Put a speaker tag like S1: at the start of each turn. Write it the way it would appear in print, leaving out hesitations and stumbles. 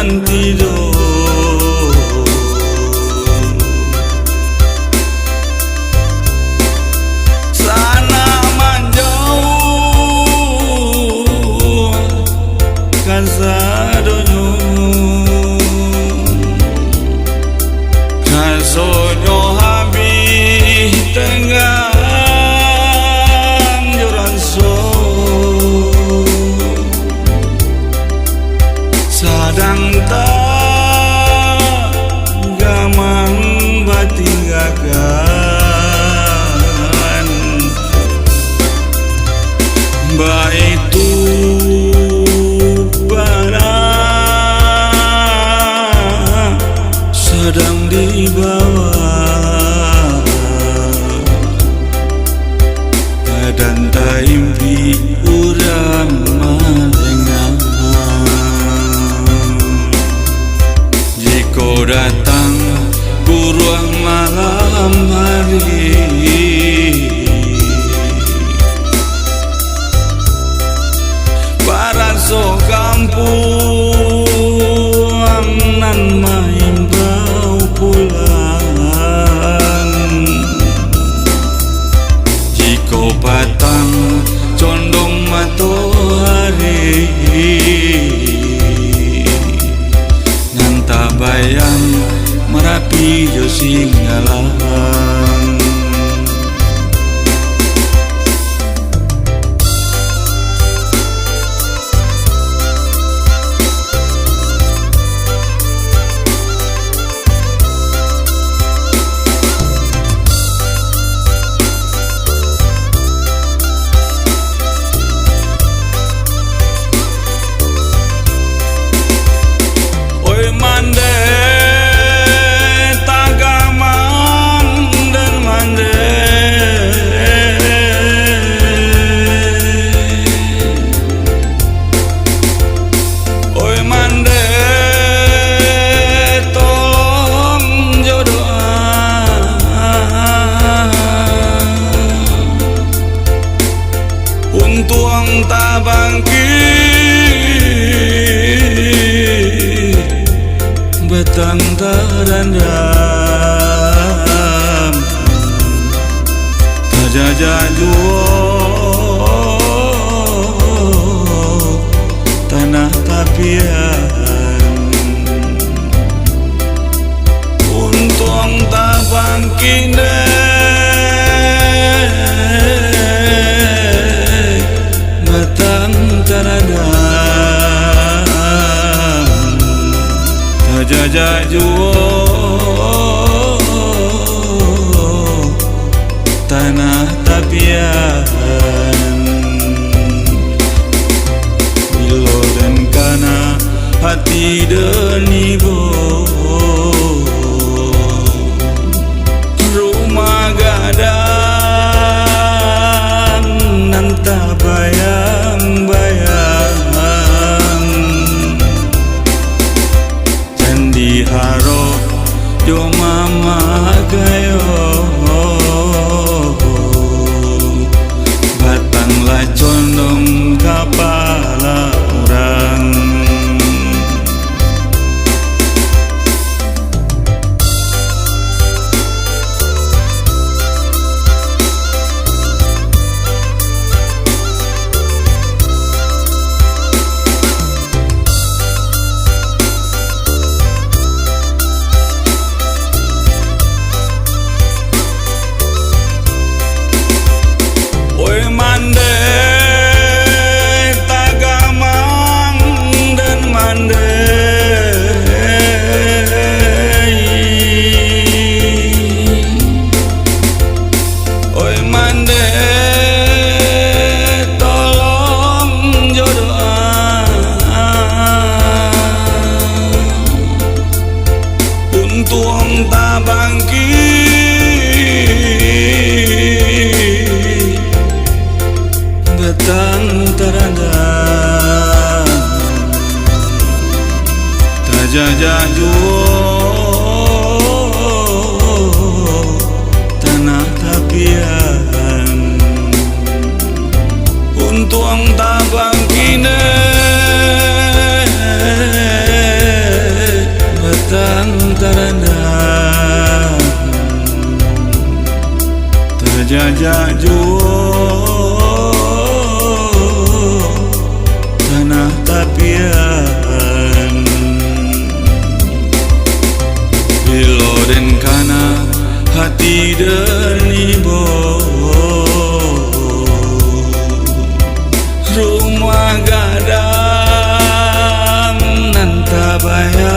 S1: bulan tidur. Sana manjauh kan sadonyo, kasonyo habis tengah sadang tak gamang batinggakan baitu barang sedang dibawa badan taimpi urang malengang. Kau datang buruang malam hari, para so kampung nan main bau pulang. Jika patang condong matahari, bayang Merapi jo Singgalang. Untuang tak bangkit, batang tak randam, tak jajah jual tanah tapian. Untuang tak bangkit jajah jual tanah tapian. Bilo dan kana hati denibo, rumah gadang nan tak bayang-bayang. Haro jo mama gayo batang la condong kapala orang. Untuang tak bangkit, batang terandam, tak jajah jual tanah tapian. Untuang tak bangkit jajak juo tanah tapian bilo den kana hati denibo rumah gadang nan tabaya